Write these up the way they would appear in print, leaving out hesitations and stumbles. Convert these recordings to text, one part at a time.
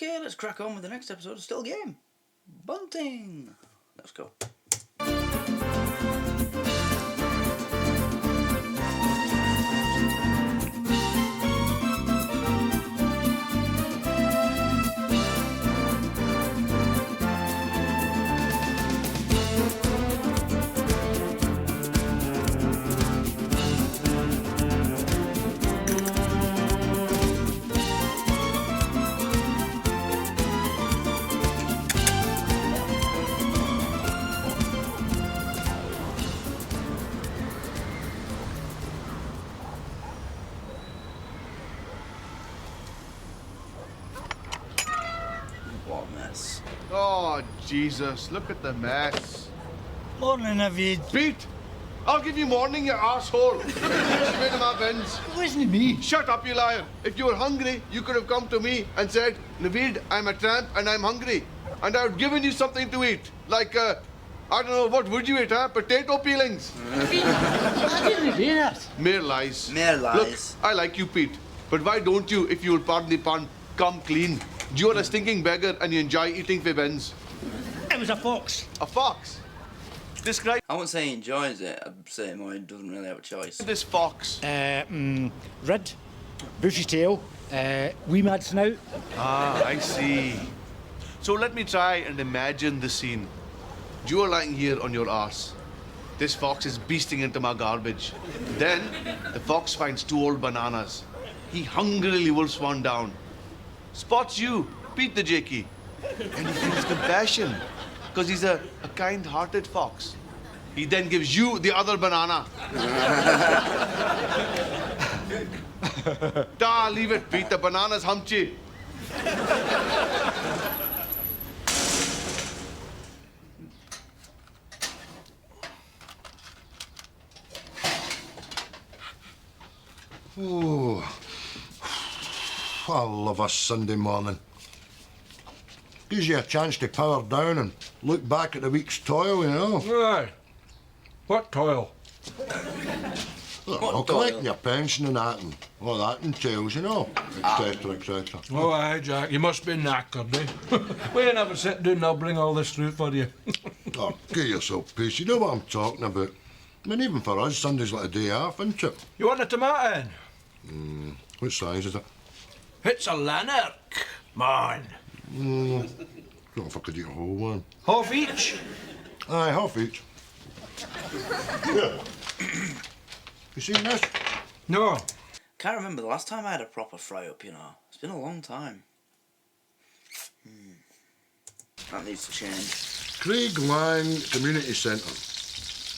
Okay, let's crack on with the next episode of Still Game. Bunting. Let's go. Oh, Jesus, look at the mess. Morning, David. Pete, I'll give you morning, you arsehole. Look at the mess you made of my bins. It wasn't me. Shut up, you liar. If you were hungry, you could have come to me and said, Naveed, I'm a tramp and I'm hungry. And I would have given you something to eat. Like, I don't know, what would you eat, huh? Potato peelings? I didn't do that. Mere lies. Mere lies. Look, I like you, Pete. But why don't you, if you will pardon the pun, come clean? You're a stinking beggar and you enjoy eating fibens. It was a fox. A fox? Describe I wouldn't say he enjoys it, I'd say more he doesn't really have a choice. this fox. Red, bushy tail, wee mad snout. Ah, I see. So let me try and imagine the scene. You are lying here on your arse. This fox is beasting into my garbage. Then the fox finds 2 old bananas. He hungrily wolfs one down. Spots you, Pete the Jakey. And he feels compassion, because he's a kind-hearted fox. He then gives you the other banana. Leave it, Pete. The banana's humpty. Oh, I love a Sunday morning. Gives you a chance to power down and look back at the week's toil, you know. Aye. What toil? Well, collecting your pension and that and all that entails, you know, etc., etc. Oh, aye, Jack, you must be knackered, eh? We ain't never sit down and I'll bring all this through for you. Oh, give yourself peace. You know what I'm talking about. I mean, even for us, Sunday's like a day off, isn't it? You want a tomato in? What size is it? It's a lanark, man. Don't know if I could eat a whole one. Half each? Aye, half each. Yeah. You seen this? No. Can't remember the last time I had a proper fry-up, you know. It's been a long time. That needs to change. Craig Lang Community Centre.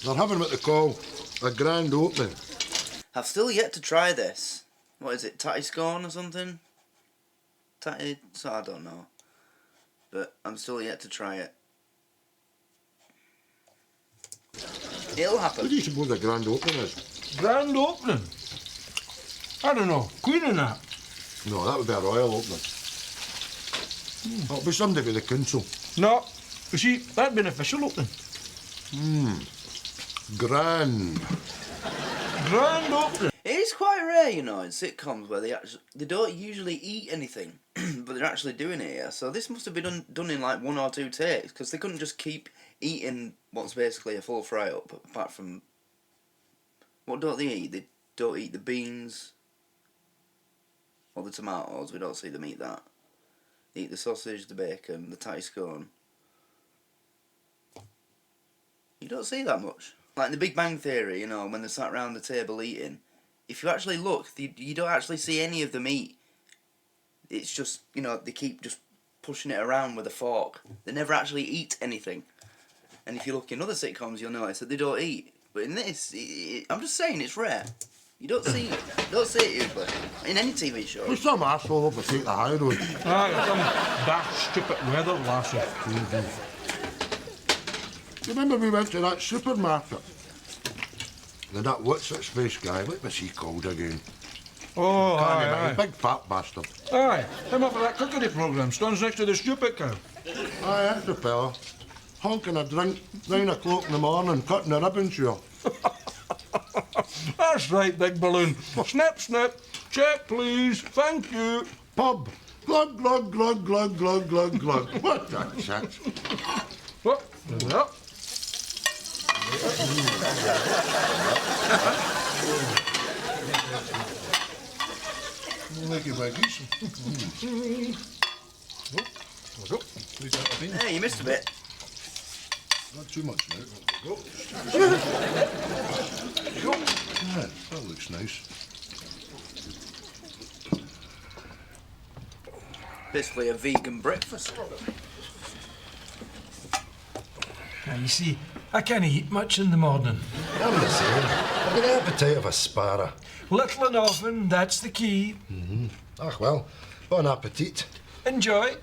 They're having what they call a grand opening. I've still yet to try this. What is it, tatty scone or something? Tatty... so I don't know. But I'm still yet to try it. It'll happen. What do you suppose a grand opening is? Grand opening? I don't know. Queen and that? No, that would be a royal opening. It'll be somebody with the council. No. You see, that'd be an official opening. Grand. Grand opening? It is quite rare, you know, in sitcoms where they don't usually eat anything, but they're actually doing it here. So this must have been done in like 1 or 2 takes, because they couldn't just keep eating what's basically a full fry-up, apart from... What don't they eat? They don't eat the beans or the tomatoes. We don't see them eat that. They eat the sausage, the bacon, the tatty scone. You don't see that much. Like in The Big Bang Theory, you know, when they're sat around the table eating, if you actually look, you don't actually see any of them eat. It's just, you know, they keep just pushing it around with a fork. They never actually eat anything. And if you look in other sitcoms, you'll notice that they don't eat. But in this, I'm just saying, it's rare. You don't see it. Don't see it usually. In any TV show. There's some arsehole up to take the high road. Aye, some daft, stupid weather lassie. Remember we went to that supermarket? And that what's-its-face guy, what was he called again? Oh, aye. Big fat bastard. Aye, him up for that cookery programme, stands next to the stupid cow. Aye, that's the fella. Honking a drink, 9 o'clock in the morning, cutting a ribbon to her. That's right, big balloon. Snip, snip. Check, please. Thank you. Pub. Glug, glug, glug, glug, glug, glug, glug. What the shit? What? Yeah. Thank you, Maggies. Hey, you missed a bit. Not too much now. Go. Yeah, that looks nice. Basically a vegan breakfast. Now, you see, I can't eat much in the morning. I'm the same. I've got the appetite of a sparrow. Little and often, that's the key. Ah, well, bon appetit. Enjoy.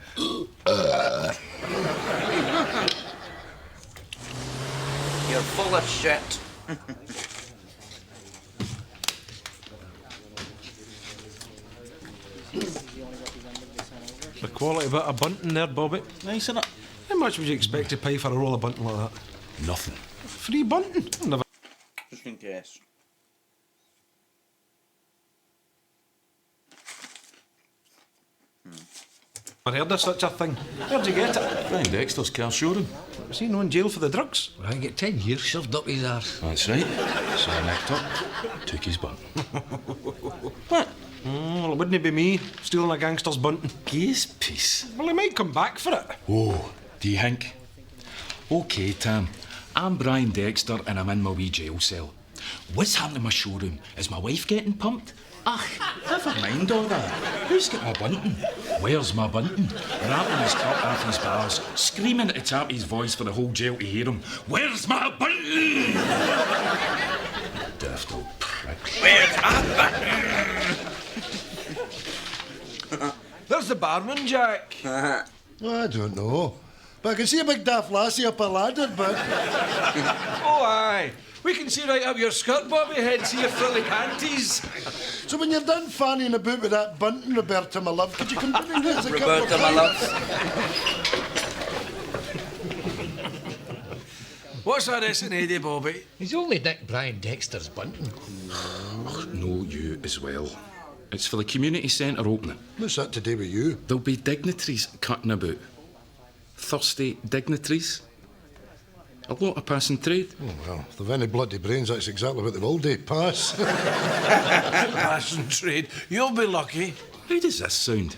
You're full of shit. The quality bit of bunting there, Bobby. Nice, innit? How much would you expect to pay for a roll of bunting like that? Nothing. Free bunting? I've never... Just in case. I've heard of such a thing. Where'd you get it? Brian Dexter's car showroom. Was he not in jail for the drugs? I get 10 years shoved up his arse. That's right. So I nicked up, took his bun. What? Well, it wouldn't be me stealing a gangster's bunting. Gaze piece. Well, he might come back for it. Oh, do you think? OK, Tam. I'm Brian Dexter and I'm in my wee jail cell. What's happening in my showroom? Is my wife getting pumped? Ach, never mind all that. Who's got my bunting? Where's my bunting? Rapping his top off his bars, screaming at the top of his voice for the whole jail to hear him. Where's my bunting? Daft old prick. Where's my button? There's the barman, Jack. I don't know. But I can see a big daft lassie up a ladder, but... Oh, aye. We can see right up your skirt, Bobby head, see your frilly panties. So when you're done fannying about with that bunting, Roberta, my love, could you come down here as a couple Roberta, of my pints? love. What's that S&AD, Bobby? He's only Dick Brian Dexter's bunting. No, you as well. It's for the community centre opening. What's that to do with you? There'll be dignitaries cutting about. Thirsty dignitaries. A lot of passing trade. Oh, well, if they've any bloody brains, that's exactly what they will do. Pass. Passion trade. You'll be lucky. How does this sound?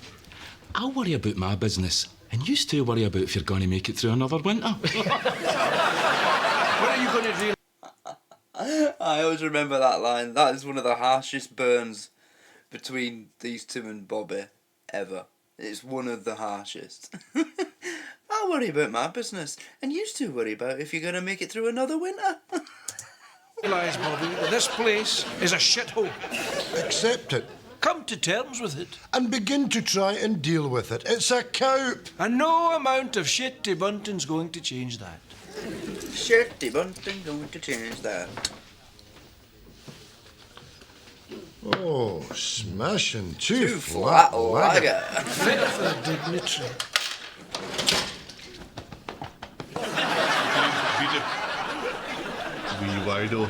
I'll worry about my business, and you two worry about if you're going to make it through another winter. What are you going to do? I always remember that line. That is one of the harshest burns between these two and Bobby ever. It's one of the harshest. I'll worry about my business, and you two worry about if you're going to make it through another winter. Realise, Bobby, that this place is a shithole. Accept it. Come to terms with it. And begin to try and deal with it. It's a cope. And no amount of shitty bunting's going to change that. Shirty Buntin going to change that. Oh, smashing. Two Flat flat lager. lager. Fit for a dignitary. Peter. Wee wido.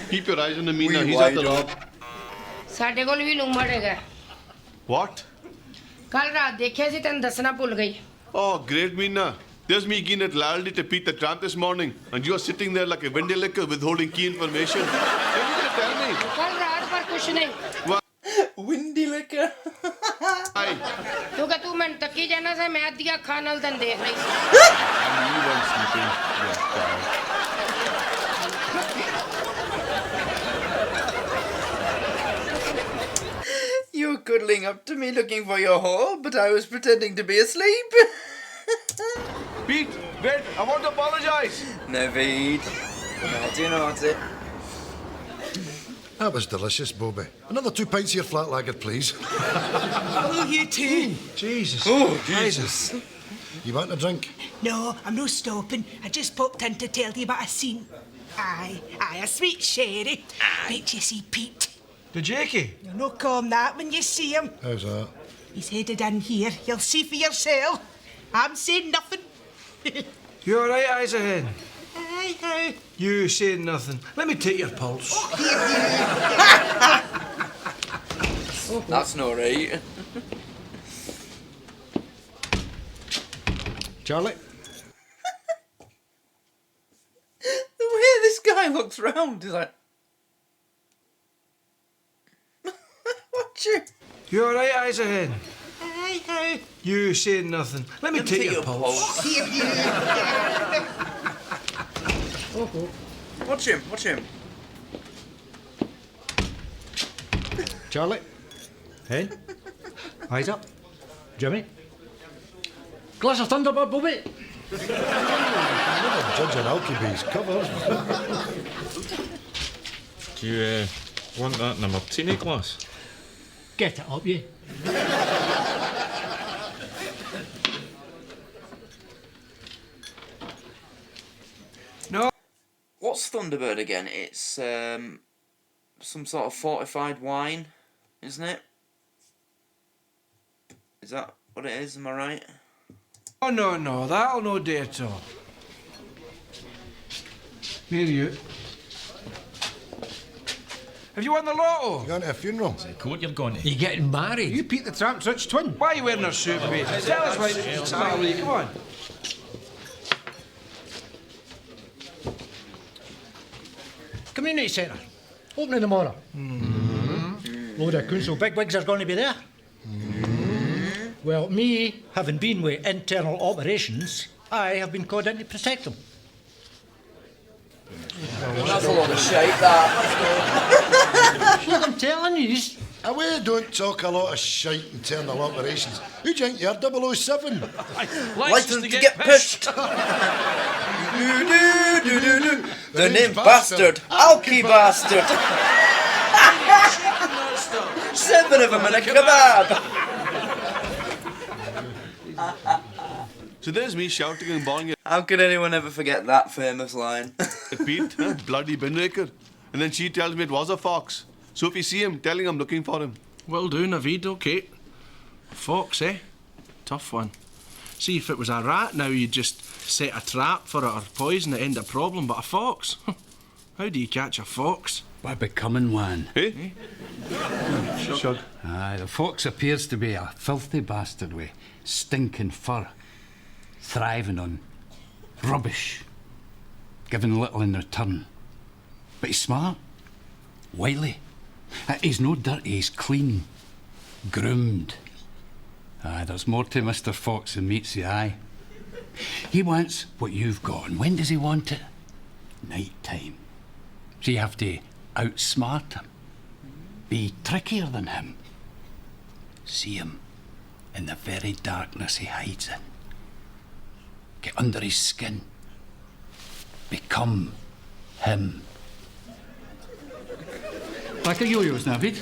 Keep your eyes on the Mina. Wee He's at the wido. rock. ਸਾਡੇ ਕੋਲ ਵੀ ਲੂਮੜ ਹੈਗਾ What? ਕੱਲ ਰਾਤ ਦੇਖਿਆ ਸੀ ਤੈਨੂੰ ਦੱਸਣਾ ਭੁੱਲ ਗਈ Oh, great, Mina. There's me keen at Laldi to Pete the Tramp this morning, and you're sitting there like a windy liquor withholding key information. What are you going to tell me? ਕੱਲ ਰਾਤ ਪਰ ਕੁਛ ਨਹੀਂ Windy liquor. Aye. ਕਿਉਂਕਿ ਤੂੰ ਮੈਨੂੰ ਤੱਕੀ ਜਾਣਾ ਸੀ ਮੈਂ ਅੱਧੀਆਂ ਅੱਖਾਂ ਨਾਲ ਤੈਨੂੰ ਦੇਖ ਰਹੀ ਸੀ And you weren't sleeping. Yes, darling. You were cuddling up to me looking for your hole, but I was pretending to be asleep. Pete, wait, I want to apologize. Naveed. Naughty, naughty. That was delicious, Bobby. Another 2 pints of your flat lager, please. Oh, you too. Jesus. Oh, Jesus. You want a drink? No, I'm no stopping. I just popped in to tell you about a scene. Aye, a sweet sherry. Wait till you see Pete. The Jakey. You'll no call him that when you see him. How's that? He's headed in here. You'll see for yourself. I'm saying nothing. You all right, eyes ahead? Aye, aye. You saying nothing. Let me take your pulse. That's not right. Charlie? The way this guy looks round, he's like... Watch it. You alright, eyes ahead? Aye. You saying nothing. Let me take your pulse. Watch him, watch him. Charlie? Head? Eyes up. Jimmy? Glass of Thunderbird, Bobby? Never judge an Alkebee's cover. Do you want that in a martini glass? Get it up, you. No. What's Thunderbird again? It's some sort of fortified wine, isn't it? Is that what it is? Am I right? Oh, no, that'll no do at all. Where are you? Have you won the lotto? You going to a funeral? What you're going to? You getting married? You Pete the Tramp's rich twin. Why are you wearing a suit, mate? Tell us why. What's the matter with you? Come on. Community centre. Opening tomorrow. Load of council bigwigs are going to be there. Well, me, having been with internal operations, I have been called in to protect them. That's a lot of shite, that. Look, I'm telling you. Away, don't talk a lot of shite internal operations. Who do you think you're, 007? License to get pushed. The name bastard. Alky bastard. 7 of them in a kebab. So there's me shouting and bawling at How could anyone ever forget that famous line? Pete, bloody bin raker. And then she tells me it was a fox. So if you see him, tell him I'm looking for him. Well done, Naveed, okay. Fox, eh? Tough one. See, if it was a rat now, you'd just set a trap for it or poison it, end a problem. But a fox? How do you catch a fox? By becoming one. Eh? Shug. Aye, the fox appears to be a filthy bastard with stinking fur, thriving on rubbish, giving little in return. But he's smart, wily. He's no dirty, he's clean, groomed. Aye, there's more to Mr. Fox than meets the eye. He wants what you've got, and when does he want it? Night time. So you have to outsmart him, be trickier than him, see him in the very darkness he hides in, get under his skin, become him. Like a yo-yo's, Navid.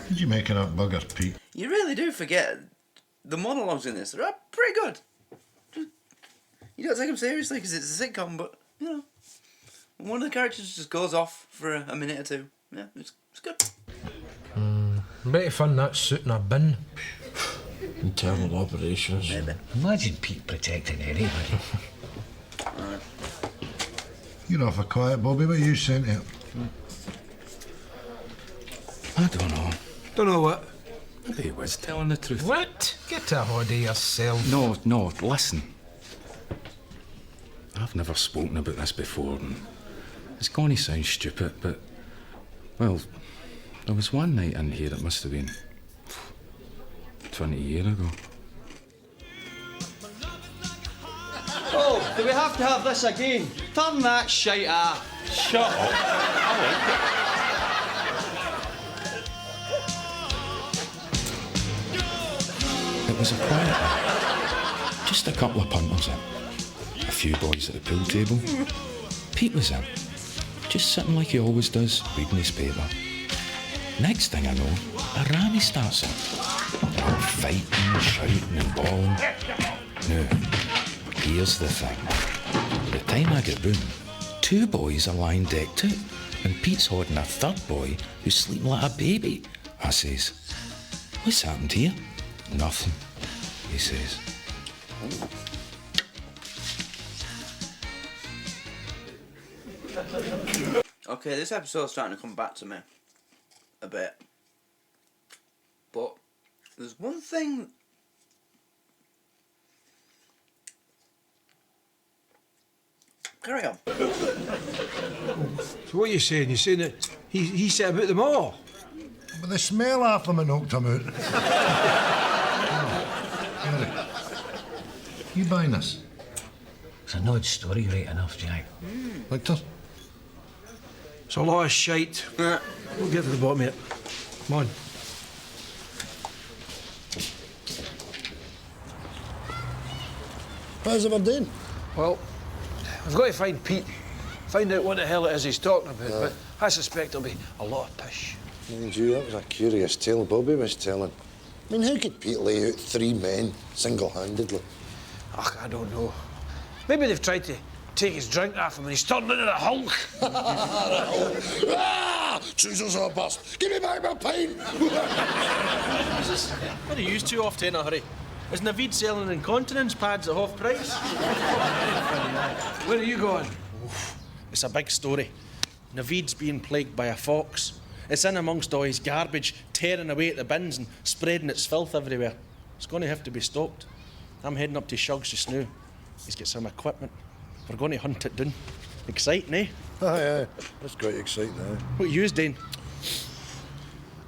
Did you making up buggers, Pete? You really do forget the monologues in this. They're pretty good. You don't take them seriously because it's a sitcom, but, you know, one of the characters just goes off for a minute or two. Yeah, it's good. Bit of fun, that suit in a bin. Internal operations. Imagine Pete protecting anybody. You're awful quiet, Bobby. What are you saying to him? I don't know. Don't know what. Maybe he was telling the truth. What? Get a hold of yourself. No, listen. I've never spoken about this before, and it's going to sound stupid, but, well, there was one night in here, it must have been 20 years ago. Oh, do we have to have this again? Turn that shite off. Shut up. I like it. It was a quiet night. Just a couple of punters in. A few boys at the pool table. Pete was in. Just sitting like he always does, reading his paper. Next thing I know, a rammy starts in. They're all fighting, shouting and bawling. Now, here's the thing. By the time I get round, 2 boys are lying decked out, and Pete's holding a 3rd boy who's sleeping like a baby. I says, "What's happened here?" "Nothing," he says. Okay, this episode's starting to come back to me a bit. But there's one thing. Carry on. So what are you saying? You're saying that he said about them all? But the smell off them knocked him out. You buying this? It's an odd story, right enough, Jack. Victor? It's a lot of shite. We'll get to the bottom of it. Come on. How's it doing? Well, I've got to find Pete. Find out what the hell it is he's talking about, but I suspect there'll be a lot of pish. Mind you, that was a curious tale Bobby was telling. I mean, how could Pete lay out 3 men single-handedly? Ach, I don't know. Maybe they've tried to take his drink off him and he's turned into the Hulk. Trousers are bust. Give me back my pint. What are you two off to in a hurry? Is Naveed selling incontinence pads at half price? Where are you going? It's a big story. Naveed's being plagued by a fox. It's in amongst all his garbage, tearing away at the bins and spreading its filth everywhere. It's going to have to be stopped. I'm heading up to Shug's just now. He's got some equipment. We're going to hunt it down. Exciting, eh? Aye. That's quite exciting, aye. What are you doing?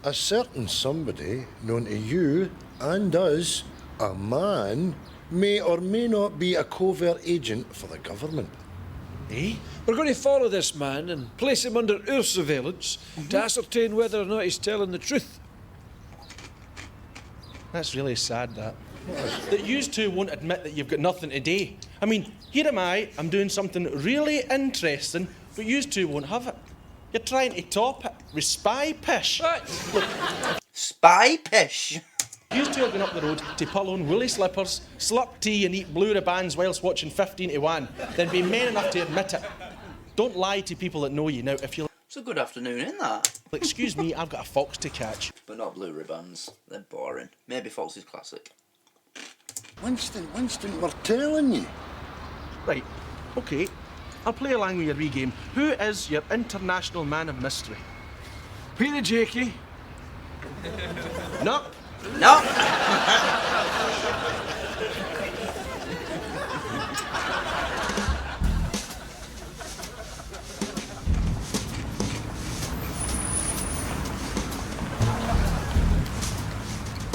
A certain somebody known to you and us, a man, may or may not be a covert agent for the government. Eh? We're going to follow this man and place him under our surveillance to ascertain whether or not he's telling the truth. That's really sad, that. That you two won't admit that you've got nothing to do. I mean, here am I'm doing something really interesting, but you two won't have it. You're trying to top it with spy pish. Look, Spy pish? you two are going up the road to pull on woolly slippers, slurp tea and eat blue ribbons whilst watching 15 to 1. Then be men enough to admit it. Don't lie to people that know you. Now, if you... It's a good afternoon, isn't that? Excuse me, I've got a fox to catch. But not blue ribbons. They're boring. Maybe Fox's classic. Winston, we're telling you. Right, OK. I'll play along with your wee game. Who is your international man of mystery? Peter Jakey. No. No!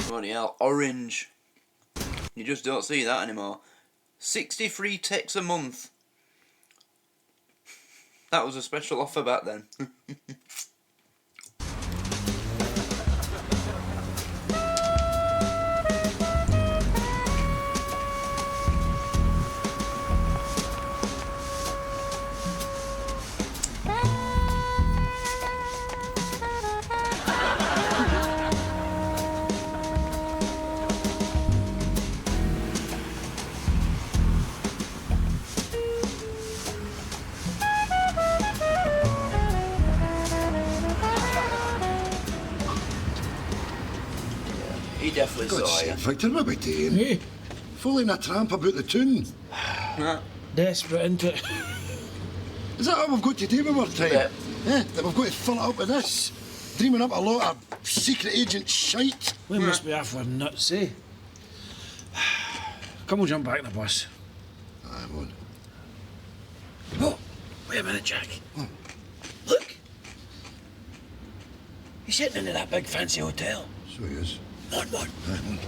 Bloody hell, orange. You just don't see that anymore. 63 texts a month. That was a special offer back then. He definitely saw you. Victor, what are we doing? Hey. Fooling a tramp about the tune. Desperate, isn't it? Is that all we've got to do with our time? Yeah. That we've got to fill it up with this? Dreaming up a lot of secret agent shite? We must be off our nuts, eh? Come, we'll jump back in the bus. I won't. Oh, wait a minute, Jack. Look. He's heading into that big fancy hotel. So he is. One. Aye, one.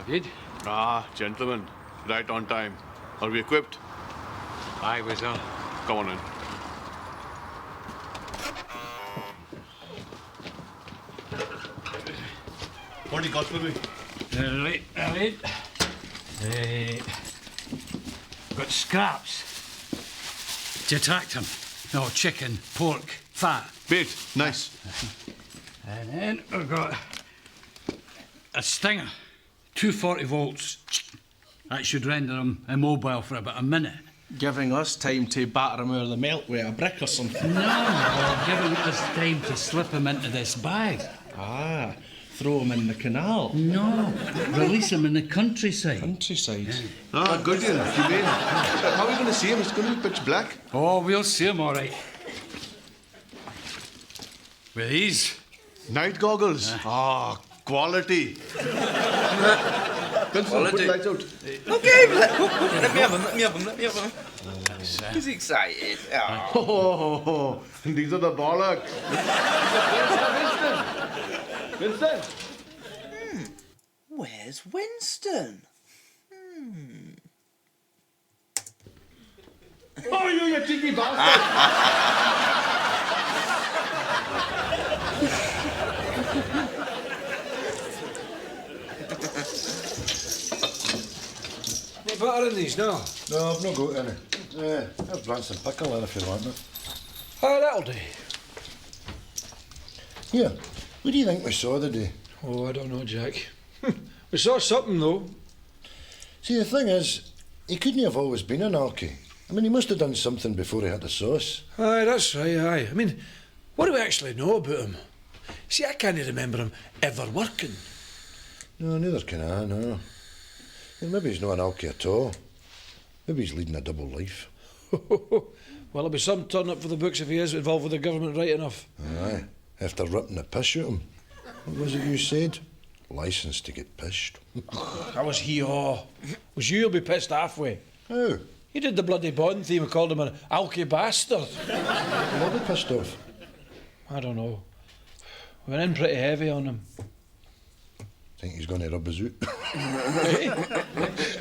Good. Ah, gentlemen. Right on time. Are we equipped? Aye, was on. Come on in. What do you got for me? Right. Got scraps. You attacked him? No, chicken, pork, Fat. Bait, nice. And then we've got a stinger, 240 volts. That should render him immobile for about a minute. Giving us time to batter him out of the milk with a brick or something. No, or giving us time to slip him into this bag. Ah, throw him in the canal. No, release him in the countryside. Countryside? Yeah. Ah, good, you know. How are we going to see him? It's going to be pitch black. Oh, we'll see him all right. With these. Night goggles. Ah, quality. Put the lights out. Okay, let me have them. He's excited. Oh, these are the bollocks. Winston. Where's Winston? Oh, you cheeky bastard. No butter in these, no? No, I've not got any. Yeah, there's Branson pickle in if you want it. Ah, that'll do. Here, what do you think we saw today? Oh, I don't know, Jack. We saw something, though. See, the thing is, he couldn't have always been an alky. I mean, he must have done something before he had the sauce. Aye, that's right, aye. I mean, what do we actually know about him? See, I can't remember him ever working. No, neither can I, no. And maybe he's not an alky at all. Maybe he's leading a double life. Well, there'll be some turn up for the books if he is involved with the government right enough. Aye, after ripping the piss out of him. What was it you said? Licence to get pished. That was he-aw. Was you'll be pissed halfway. How? You did the bloody Bond theme and called him an alky bastard. Will I be pissed off? I don't know. We went in pretty heavy on him. Think he's going to rub us out?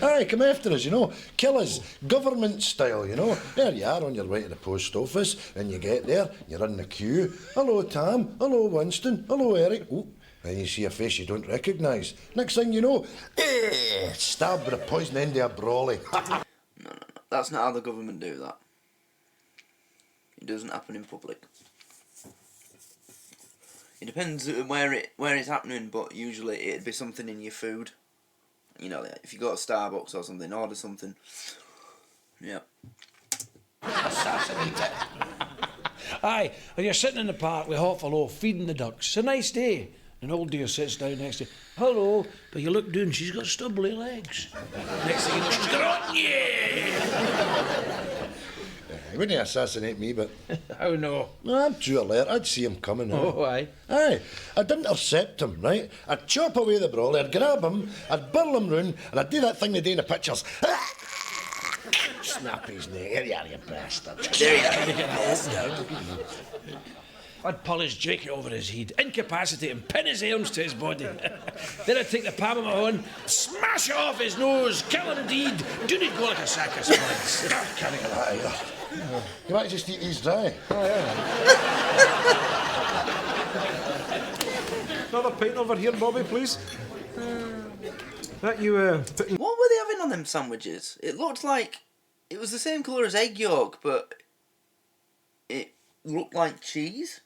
Aye, come after us, you know. Kill us, government style, you know. There you are on your way to the post office, and you get there, you're in the queue. Hello, Tam. Hello, Winston. Hello, Eric. Oh, then you see a face you don't recognise. Next thing you know, stabbed with a poison end of a brawly. No. That's not how the government do that. It doesn't happen in public. It depends where it's happening, but usually it'd be something in your food. You know, if you go to Starbucks or something, order something. Yeah. Aye, and you're sitting in the park with Hopfalo feeding the ducks. It's a nice day. An old dear sits down next to you. Hello, but you look down, she's got stubbly legs. Next thing you know, she's got on, yeah! He wouldn't assassinate me, but... How no? No, I'm too alert. I'd see him coming. Oh, aye. Aye. I'd intercept him, right? I'd chop away the brawler, I'd grab him, I'd burl him round, and I'd do that thing they do in the pictures. Snap his neck. Here you are, you bastard. There you are. I'd pull his jacket over his head, incapacitate him, pin his arms to his body. Then I'd take the palm of my hand, smash it off his nose, kill him deed. Do not go like a sack of spuds. Can't get that either. You might just eat these dry. Another pint over here, Bobby, please. That you putting... What were they having on them sandwiches? It looked like it was the same colour as egg yolk, but it looked like cheese.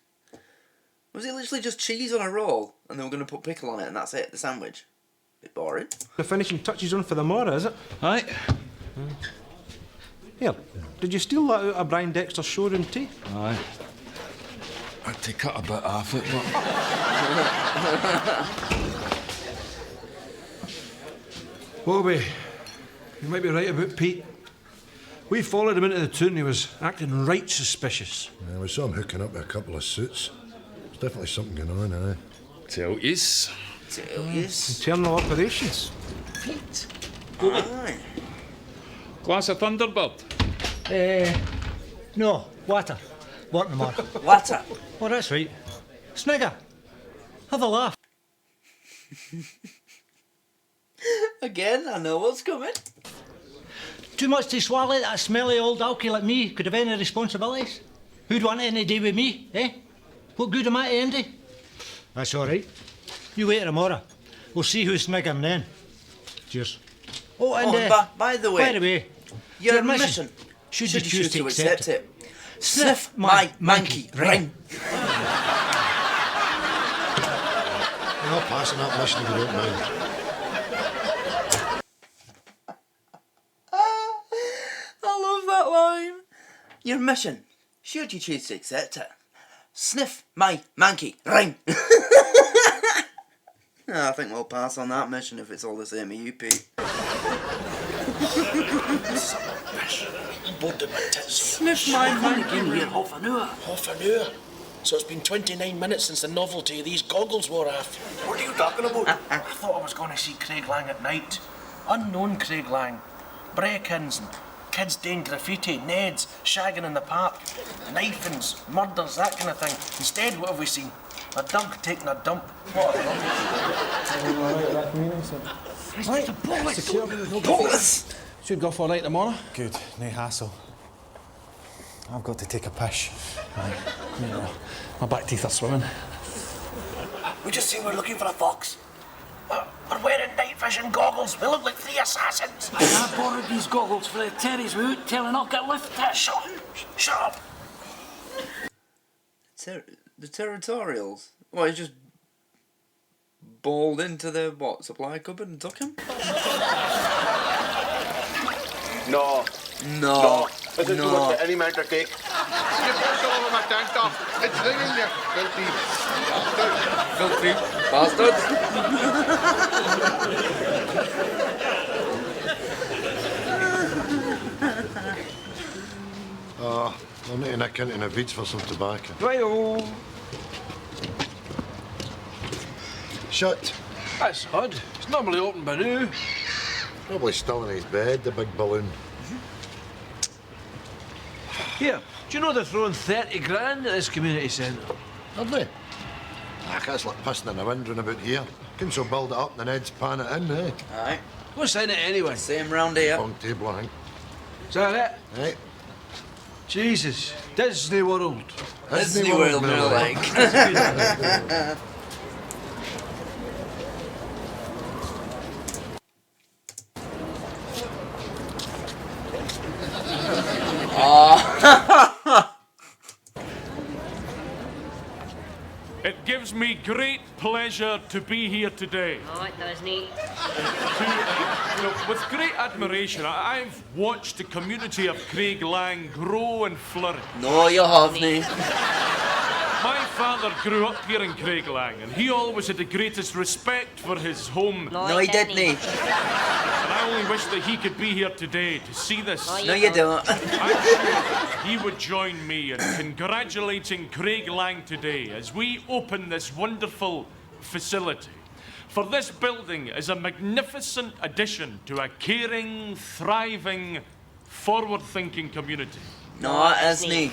Was it literally just cheese on a roll, and they were going to put pickle on it, and that's it, the sandwich? Bit boring. The finishing touches on for the Mora, is it? Aye. Here, did you steal that out of Brian Dexter's showroom tea? Aye. I had to cut a bit off it, but... Bobby, you might be right about Pete. We followed him into the town. He was acting right suspicious. Yeah, we saw him hooking up with a couple of suits. There's definitely something going on, aye. Tell yous. Internal operations. Pete. Aye. Glass of Thunderbird? No, water. Water more. Water. Oh, that's right. Snigger. Have a laugh. Again, I know what's coming. Too much to swallow that smelly old alky like me could have any responsibilities. Who'd want any day with me, eh? What good am I to Andy? That's all right. You wait tomorrow. We'll see who's sniggering then. Cheers. Oh, and by the way, your your mission, should you choose to accept it, Sniff my monkey ring. You're not passing that mission if you don't mind. I love that line. Your mission, should you choose to accept it, sniff my monkey ring. I think we'll pass on that mission if it's all the same with you, Pete. Sniff my monkey ring. Here half an hour. Half an hour? So it's been 29 minutes since the novelty of these goggles wore off. What are you talking about? I thought I was going to see Craig Lang at night. Unknown Craig Lang. Break-ins and kids doing graffiti, Neds, shagging in the park, knifings, murders, that kind of thing. Instead, what have we seen? A dog taking a dump. What a Bullets! Should go for a night tomorrow. Good, no hassle. I've got to take a pish. Aye, you know, my back teeth are swimming. We just say we're looking for a fox. We're wearing night vision goggles. We look like 3 assassins. I borrowed these goggles for the Terry's without telling not get lifted. Shut up. Shut up. The territorials? What, he's just balled into the, supply cupboard and took him? No. No. This is too much for any man to take. You put it all over my tank top. It's ringing you, filthy bastards. I'm need to nick into the weeds for some tobacco. Right-o. Shut. That's odd. It's normally open by now. Probably still in his bed, the big balloon. Here, do you know they're throwing 30 grand at this community centre? Have they? That's like pissing in the wind round about here. Can so build it up and the Ned's pan it in, eh? Aye. What's in it anyway? Same round here. Long table, I think. Is that it? Aye. Jesus. Disney World. Disney World, more like. It gives me great pleasure to be here today. Oh, it does, Nate. With great admiration, I've watched the community of Craig Lang grow and flourish. No, you haven't. My father grew up here in Craig Lang, and he always had the greatest respect for his home. No, he didn't. And I only wish that he could be here today to see this. No, you don't. I'm sure he would join me in congratulating Craig Lang today as we open this wonderful facility. For this building is a magnificent addition to a caring, thriving, forward-thinking community. No, it isn't.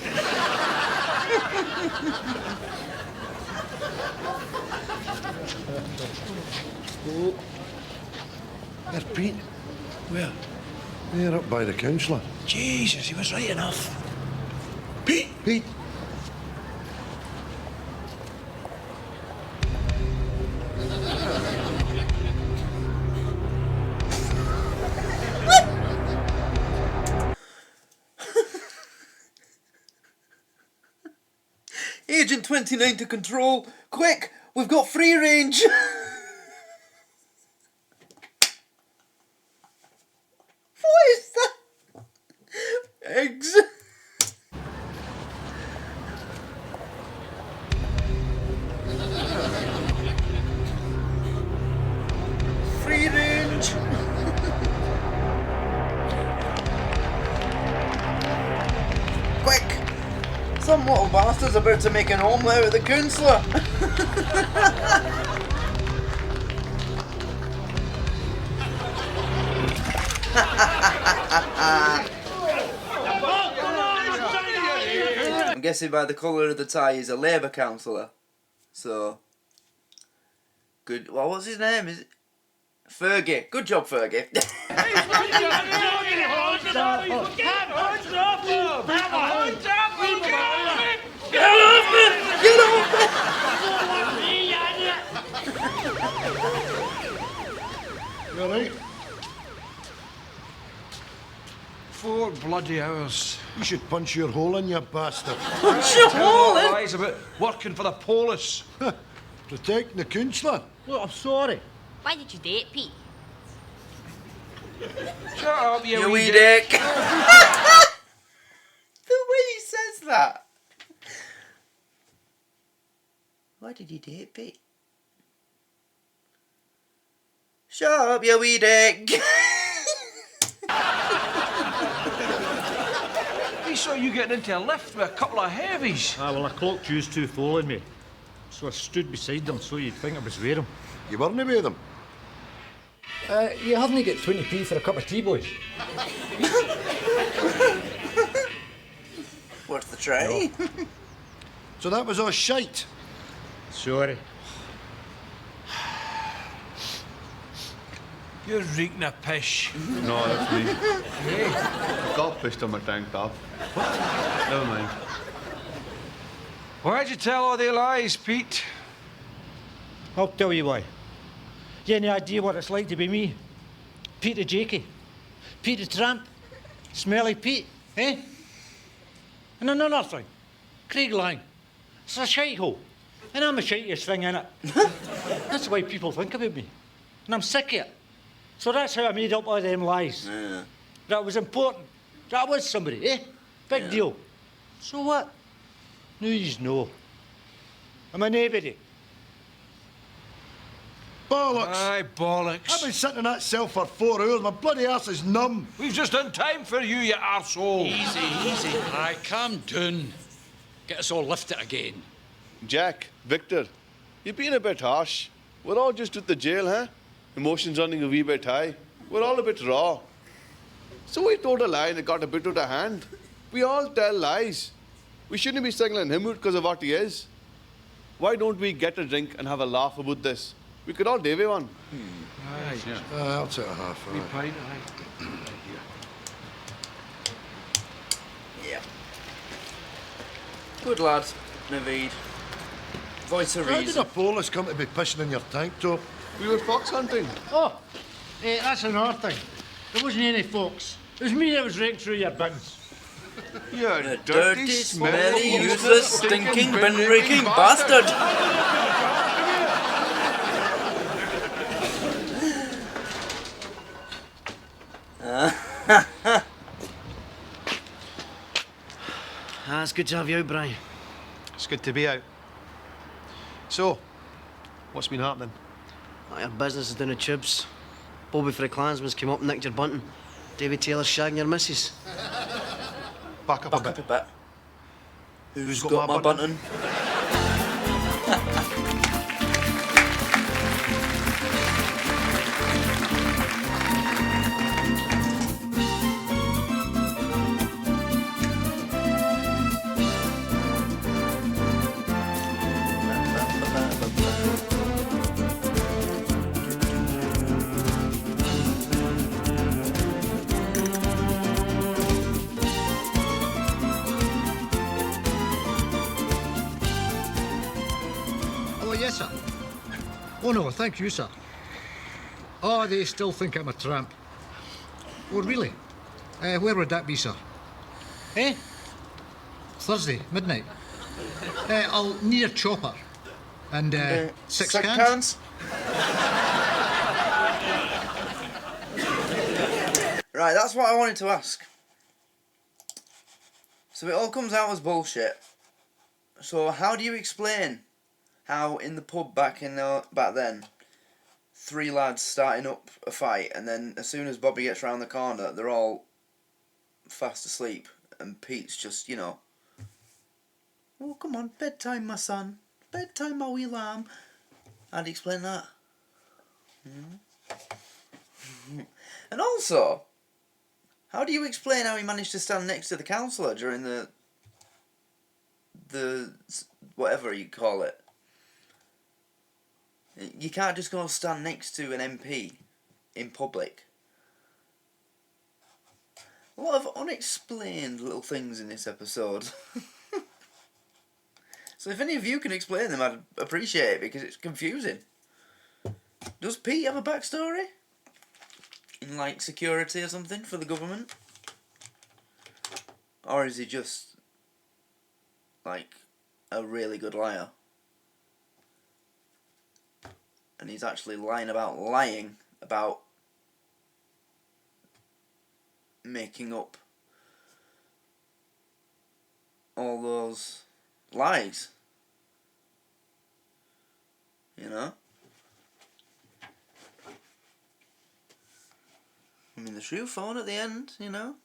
There's Pete. Where? There, up by the councillor. Jesus, he was right enough. Pete! Pete! Agent 29 to control. Quick, we've got free range. What is that? Eggs. Free range. Quick. Some little bastard's about to make an omelette out of the councillor. I'm guessing by the colour of the tie he's a Labour councillor. So good. Well, what's his name? Is it Fergie? Good job, Fergie. Get off me! You alright? 4 bloody hours. You should punch your hole in, you bastard. Punch your hole in? Lies about working for the police. Protecting the councillor. Look, I'm sorry. Why did you date Pete? Shut up, you wee dick. The way he says that. Why did you date Pete? Shut up, you wee dick. We saw you getting into a lift with a couple of heavies. Ah, well, I clocked you two following me. So I stood beside them so you'd think I was with them. You weren't with them? You haven't got 20p for a cup of tea, boys. Worth the try. No. So that was all shite. Sorry. You're reeking a pish. No, that's me. Hey. I got pissed on my tank top. Never mind. Why'd you tell all the lies, Pete? I'll tell you why. You any idea what it's like to be me? Pete the Jakey. Pete the Tramp. Smelly Pete, eh? And another thing. Craig Lang. It's a shite hole. And I'm the shitiest thing in it. That's the way people think about me. And I'm sick of it. So that's how I made up all them lies. Yeah. That was important. That was somebody, eh? Big deal. So what? Now yous know. I'm a nobody. Bollocks! Aye, bollocks. I've been sitting in that cell for 4 hours. My bloody arse is numb. We've just done time for you, you arsehole. Easy. Aye, calm down. Get us all lifted again. Jack, Victor, you're being a bit harsh. We're all just at the jail, huh? Emotions running a wee bit high. We're all a bit raw. So he told a lie and it got a bit out of hand. We all tell lies. We shouldn't be singling him out because of what he is. Why don't we get a drink and have a laugh about this? We could all DaveyH one. Aye, I'll take a half. wee pint, aye. Yeah. Good lad, Naveed. Voice of How reason. did a police come to be pissing in your tank top? We were fox hunting. Oh, that's another thing. There wasn't any folks. It was me that was raking through your bins. You Dirty, smelly, useless, stinking, bin-raking bastard. It's good to have you out, Brian. It's good to be out. So, what's been happening? Your business is down the tubes. Bobby for the Klansman's came up and nicked your bunting. David Taylor's shagging your missus. Back up a bit. Who's got my Buntin? Yes, sir. Oh, no, thank you, sir. Oh, they still think I'm a tramp. Oh, really? Where would that be, sir? Eh? Thursday, midnight. I'll need a chopper. And, six cans? Right, that's what I wanted to ask. So it all comes out as bullshit. So how do you explain how in the pub back then, 3 lads starting up a fight, and then as soon as Bobby gets round the corner, they're all fast asleep, and Pete's just, you know, oh, come on, bedtime, my son. Bedtime, my wee lamb. How do you explain that? And also, how do you explain how he managed to stand next to the councillor during the whatever you call it? You can't just go stand next to an MP in public. A lot of unexplained little things in this episode. So if any of you can explain them, I'd appreciate it, because it's confusing. Does Pete have a backstory? In, like, security or something for the government? Or is he just, like, a really good liar? And he's actually lying about making up all those lies. You know? I mean, the true phone at the end, you know?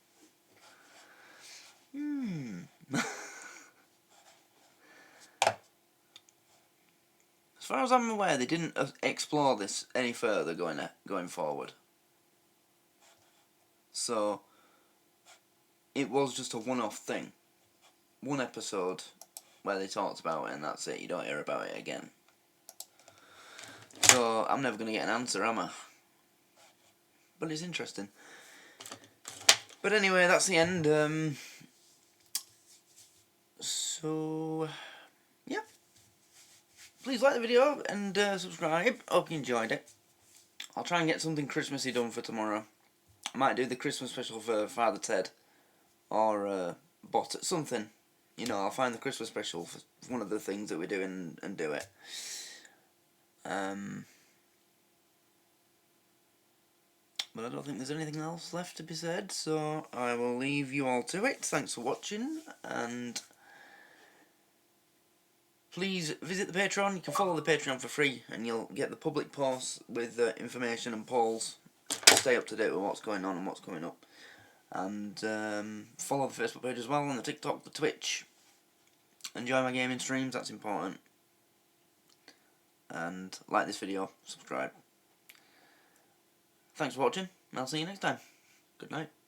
As far as I'm aware, they didn't explore this any further going forward. So, it was just a one-off thing. One episode where they talked about it and that's it. You don't hear about it again. So, I'm never going to get an answer, am I? But it's interesting. But anyway, that's the end. So, yeah. Please like the video and subscribe. Hope you enjoyed it. I'll try and get something Christmassy done for tomorrow. I might do the Christmas special for Father Ted. Or something. You know, I'll find the Christmas special for one of the things that we do and do it. But I don't think there's anything else left to be said, so I will leave you all to it. Thanks for watching, and please visit the Patreon. You can follow the Patreon for free, and you'll get the public posts with information and polls. Stay up to date with what's going on and what's coming up. And follow the Facebook page as well, and the TikTok, the Twitch. Enjoy my gaming streams, that's important. And like this video, subscribe. Thanks for watching, and I'll see you next time. Good night.